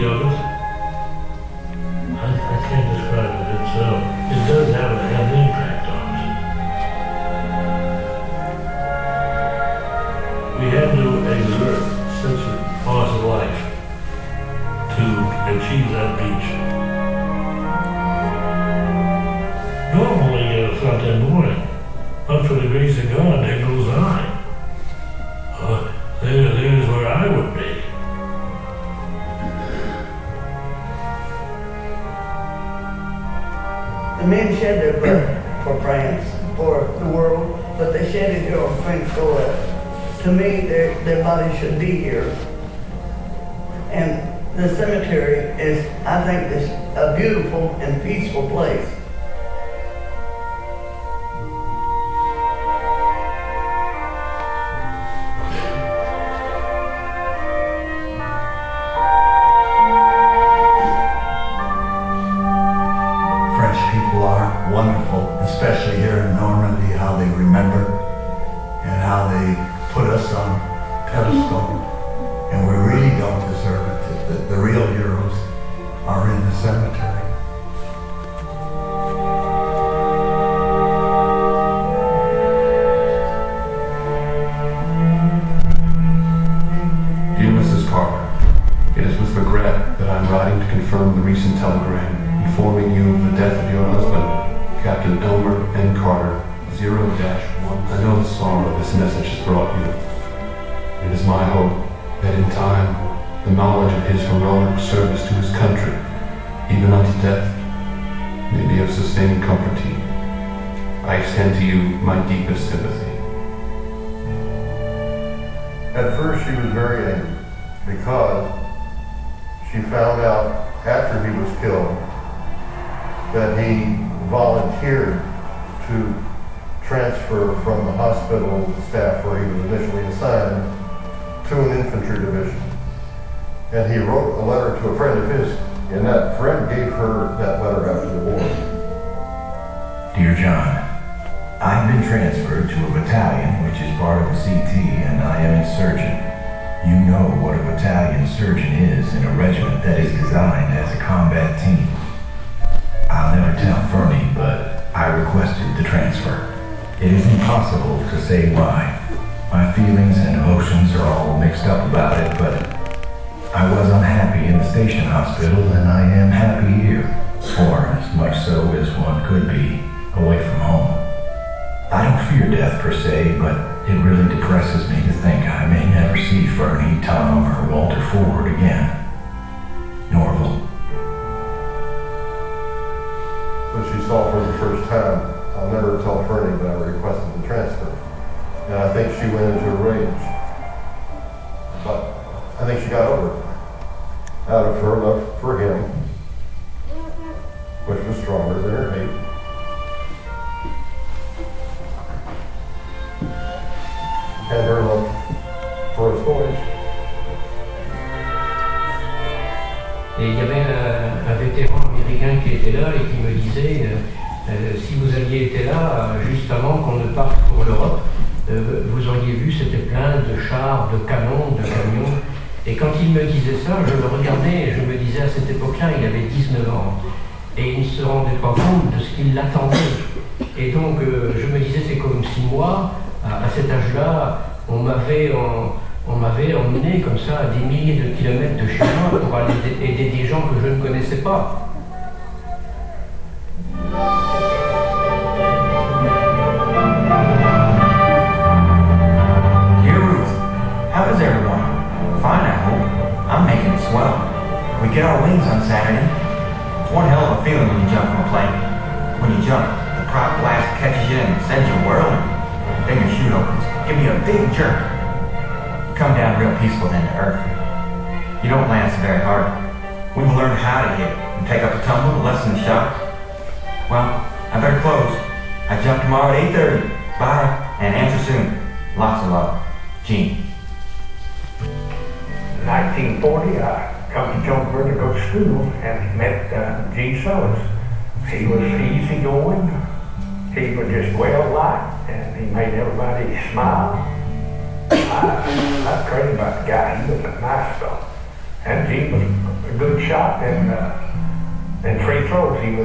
beauty of it, I can't describe it. It does have an impact on us. We had to exert such a part of life to achieve that beach. Normally, Sunday morning, but for the grace of God, there goes I. There's where I would be. The men shed their blood for France, for the world, but they shed it here on French soil. To me, their bodies should be here. And the cemetery is, I think, is a beautiful and peaceful place. Wonderful, especially here in Normandie, how they remember and how they put us on pedestal, and we really don't deserve it. The real heroes are in the cemetery. Dear Mrs. Carter, it is with regret that I am writing to confirm the recent telegram informing you of the death of your husband, Captain Elmer N. Carter, 0-1. I know the sorrow this message has brought you. It is my hope that in time, the knowledge of his heroic service to his country, even unto death, may be of sustaining comfort to you. I extend to you my deepest sympathy. At first she was very angry because she found out after he was killed that he volunteered to transfer from the hospital staff where he was initially assigned to an infantry division. And he wrote a letter to a friend of his, and that friend gave her that letter after the war. Dear John, I've been transferred to a battalion which is part of the CT, and I am its surgeon. You know what a battalion surgeon is in a regiment that is designed as a combat team. I'll never tell Fernie, but I requested the transfer. It is impossible to say why. My feelings and emotions are all mixed up about it, but I was unhappy in the station hospital, and I am happy here, or as much so as one could be, away from home. I don't fear death per se, but it really depresses me to think I may never see Fernie, Tom, or Walter Ford again. Norval. When she saw for the first time, I'll never tell Fernie that I requested the transfer. And I think she went into a rage. But I think she got over it. Out of her love for him, which was stronger than her hate. And her love for his boys. Et il y avait un vétéran américain qui était là et qui me disait si vous aviez été là juste avant qu'on ne parte pour l'Europe, vous auriez vu, c'était plein de chars, de canons, de camions. Et quand il me disait ça, je le regardais et je me disais à cette époque-là, il avait 19 ans. Et il ne se rendait pas compte de ce qui l'attendait. Et donc je me disais, c'est comme si moi, à cet âge-là, on m'avait emmené comme ça à des milliers de kilomètres de chez moi pour aller aider des gens que je ne connaissais pas. Dear Ruth, how is everyone? Fine, I hope. I'm making it swell. We get our wings on Saturday. It's one hell of a feeling when you jump from a plane. When you jump, the prop blast catches you and sends you whirling. Then your chute opens. Give you a big jerk. You come down real peaceful then to earth. You don't land so very hard. We've learned how to hit and take up a tumble to lessen the shock. Well, I better close. I jump tomorrow at 8:30. Bye, and answer soon. Lots of love. Gene. In 1940, I come to Jonesboro to go to school and met Gene Sellers. He was easygoing. He was just well-liked, and he made everybody smile. I was crazy about the guy. He was a nice fellow. And Gene was a good shot, and free throws, I think,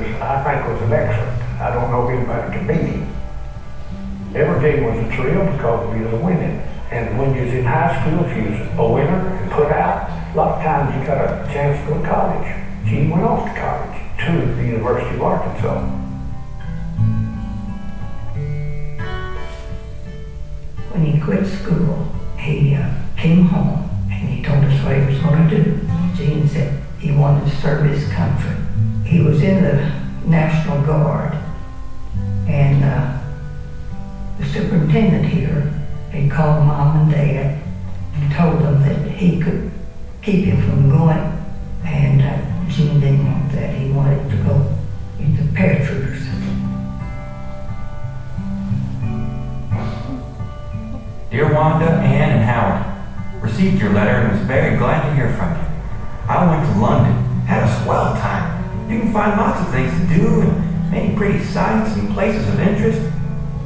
was an excellent. I don't know if anybody can beat him. Every game was a thrill because he was winning. And when you was in high school, if you was a winner and put out, a lot of times you got a chance to go to college. Gene went off to college, to the University of Arkansas. When he quit school, he came home and he told us what he was going to do. Gene said he wanted to serve his country. He was in the National Guard, and the superintendent here had called Mom and Dad and told them that he could keep him from going, and Gene didn't want that. He wanted to go into paratroopers. Dear Wanda, Ann, and Howard, received your letter and was very glad to hear from you. I went to London, had a swell time. You can find lots of things to do and many pretty sights and places of interest.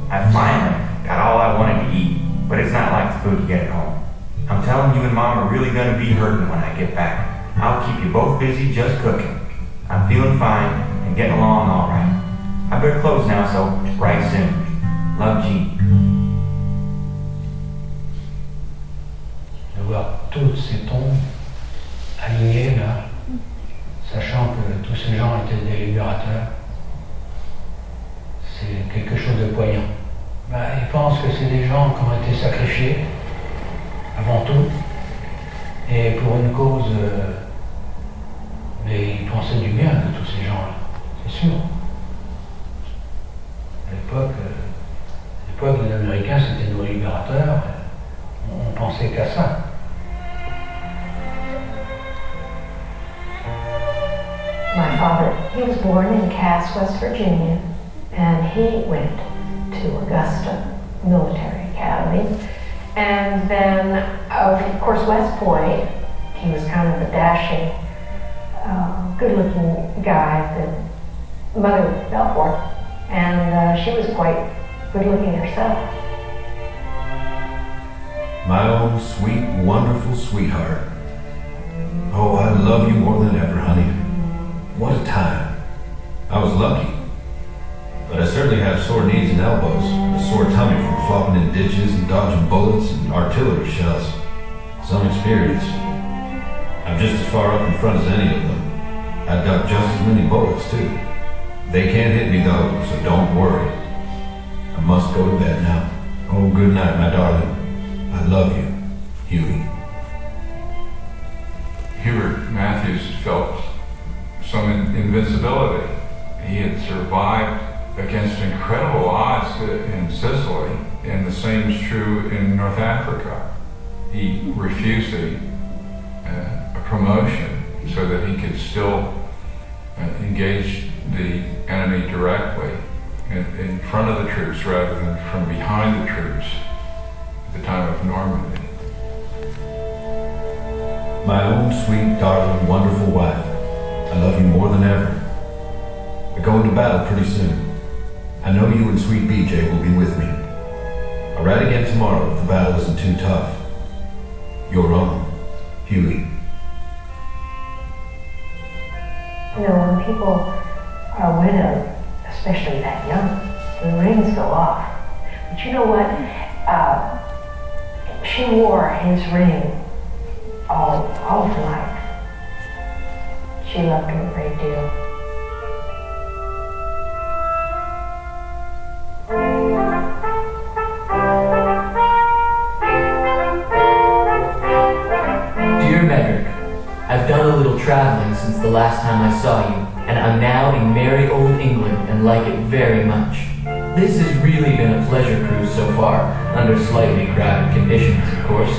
I finally got all I wanted to eat, but it's not like the food you get at home. I'm telling you and Mom are really going to be hurting when I get back. I'll keep you both busy just cooking. I'm feeling fine and getting along all right. I better close now, so write soon. Love, Gene. De voir toutes ces tombes alignées là, sachant que tous ces gens étaient des libérateurs, c'est quelque chose de poignant. Ils pensent que c'est des gens qui ont été sacrifiés, avant tout, et pour une cause, mais ils pensaient du bien de tous ces gens-là, c'est sûr. À l'époque, les Américains, c'était nos libérateurs, on pensait qu'à ça. My father, he was born in Cass, West Virginia, and he went to Augusta Military Academy. And then, of course, West Point, he was kind of a dashing, good-looking guy that Mother fell for. And she was quite good-looking herself. My own sweet, wonderful sweetheart. Oh, I love you more than ever, honey. What a time. I was lucky. But I certainly have sore knees and elbows, a sore tummy from flopping in ditches and dodging bullets and artillery shells. Some experience. I'm just as far up in front as any of them. I've got just as many bullets, too. They can't hit me, though, so don't worry. I must go to bed now. Oh, good night, my darling. I love you, Huey. Hubert Matthews felt some invincibility. He had survived against incredible odds in Sicily, and the same is true in North Africa. He refused a promotion so that he could still engage the enemy directly in front of the troops rather than from behind the troops at the time of Normandie. My own sweet, darling, wonderful wife. I love you more than ever. I go into battle pretty soon. I know you and sweet BJ will be with me. I'll write again tomorrow if the battle isn't too tough. Your own, Huey. You know, when people are widowed, especially that young, the rings go off. But you know what? She wore his ring all of her life. She loved him a great deal. Dear Medrick, I've done a little traveling since the last time I saw you, and I'm now in merry old England and like it very much. This has really been a pleasure cruise so far, under slightly crowded conditions, of course.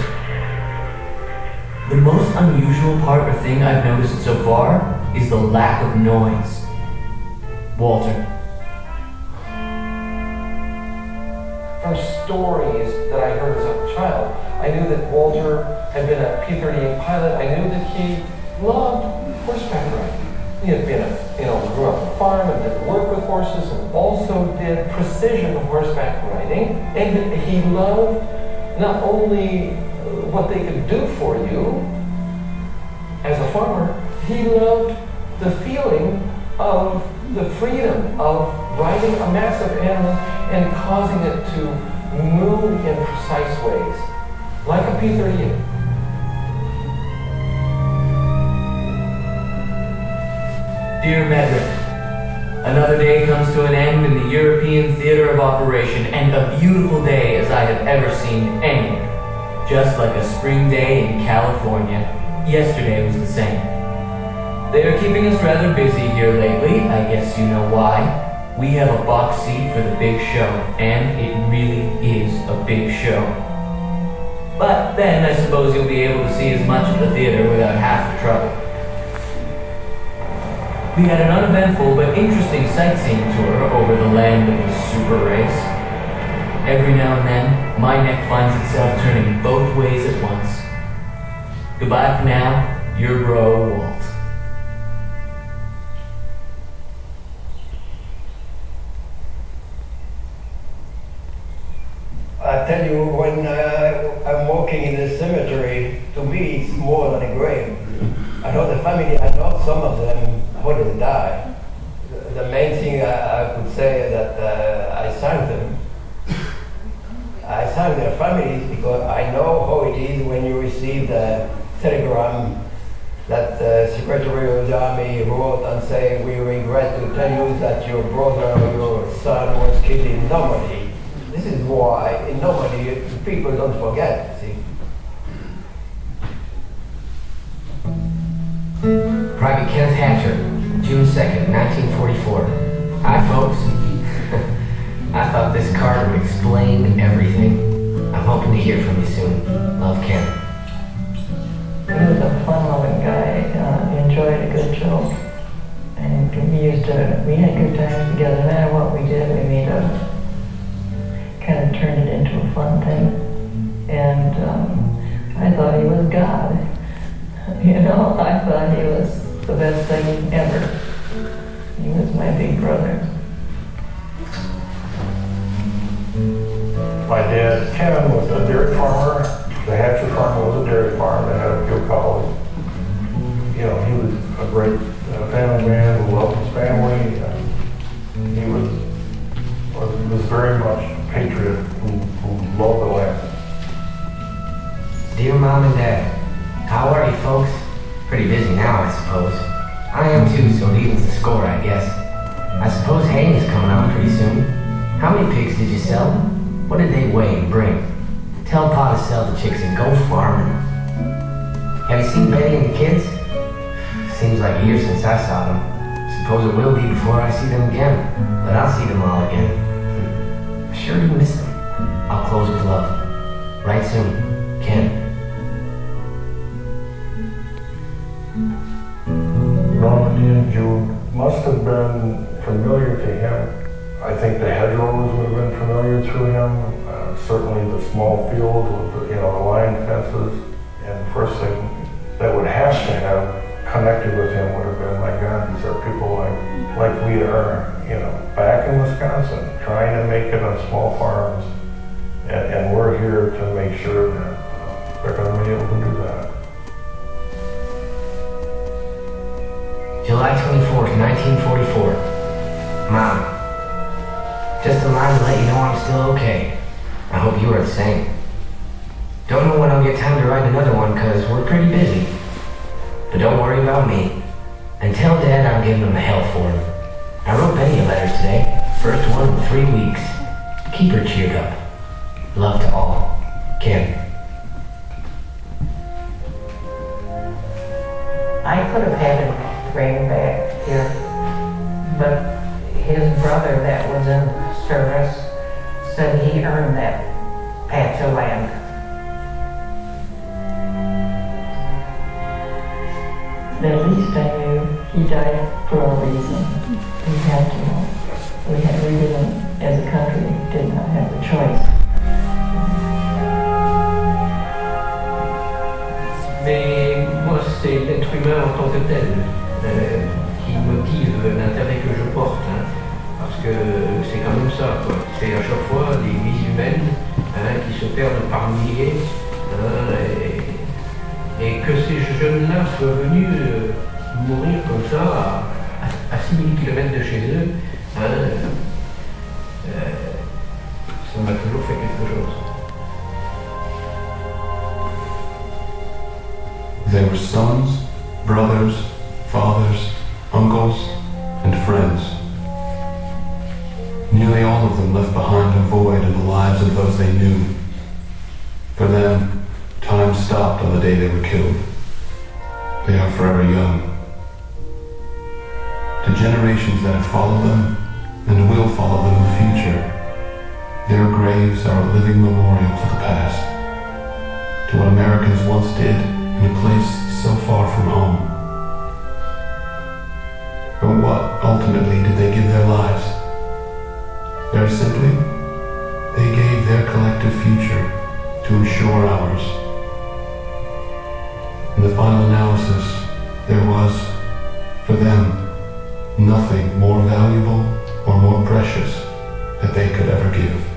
The most unusual part or thing I've noticed so far is the lack of noise. Walter. From stories that I heard as a child, I knew that Walter had been a P-38 pilot. I knew that he loved horseback riding. He had been grew up on a farm and did work with horses and also did precision horseback riding. And he loved not only what they could do for you, I farmer, he loved the feeling of the freedom of riding a massive animal and causing it to move in precise ways, like a P-38. Dear Medric, another day comes to an end in the European theater of operation, and a beautiful day as I have ever seen anywhere. Just like a spring day in California. Yesterday was the same. They are keeping us rather busy here lately. I guess you know why. We have a box seat for the big show, and it really is a big show. But then I suppose you'll be able to see as much of the theater without half the trouble. We had an uneventful but interesting sightseeing tour over the land of the super race. Every now and then, my neck finds itself turning both ways at once. Goodbye for now, your bro, Walt. I tell you, when I'm walking in the cemetery, to me it's more than a grave. I know the family, I know some of them, how they die. The main thing I could say is that I thank them. I thank their families because I know how it is when you receive the telegram that the Secretary of the Army wrote and say, we regret to tell you that your brother or your son was killed in Normandie. This is why in Normandie people don't forget, see. Private Kenneth Hatcher, June 2nd, 1944. Hi, folks. I thought this card would explain everything. I'm hoping to hear from you soon. Love, Ken. He was a fun-loving guy. He enjoyed a good joke. And we had good times together. No matter what we did, we made kind of turned it into a fun thing. And I thought he was God. You know, I thought he was the best thing ever. He was my big brother. My dad, Ken, was a dairy farmer. The Hatcher farm was a dairy farm. They had a few cows. You know, he was a great family man who loved his family. He was very much a patriot who loved the land. Dear Mom and Dad, how are you folks? Pretty busy now, I suppose. I am too, so it evens the score, I guess. I suppose haying is coming out pretty soon. How many pigs did you sell? What did they weigh and bring? Tell Pa to sell the chicks and go farming. Have you seen Betty and the kids? Seems like a year since I saw them. Suppose it will be before I see them again, but I'll see them all again. I sure do miss them. I'll close with love. Right soon, Ken. Normandie and June must have been familiar to him. I think the hedgerows would have been familiar to him. Certainly the small field with the line fences. And the first thing that would have to have connected with him would have been, my God, these are people like we are, back in Wisconsin, trying to make it on small farms. And we're here to make sure that they're going to be able to do that. July 24th, 1944. Mom, just a line to let you know I'm still okay. I hope you are the same. Don't know when I'll get time to write another one because we're pretty busy. But don't worry about me. And tell Dad I'm giving him hell for him. I wrote Betty a letter today. First one in 3 weeks. Keep her cheered up. Love to all. Ken. I could have had him bring back here, but his brother that was in service said he earned that patch of land. At least I knew he died for a reason. We had to know. We didn't, as a country, did not have the choice. Mais moi, c'est l'être humain en tant que tel qui motive l'intérêt que je porte, hein, parce que c'est quand même ça, quoi. C'est à chaque fois des vies humaines qui se perdent par milliers, Et que ces jeunes-là soient venus mourir comme ça à 6000 km de chez eux, ça m'a toujours fait quelque chose. They were sons, brothers, fathers, uncles, and friends. Nearly all of them left behind a void in the lives of those they knew. For them, time stopped on the day they were killed. They are forever young. To generations that have followed them and will follow them in the future, their graves are a living memorial to the past, to what Americans once did in a place so far from home. For what, ultimately, did they give their lives? Very simply, they gave their collective future to ensure ours. In the final analysis, there was, for them, nothing more valuable or more precious that they could ever give.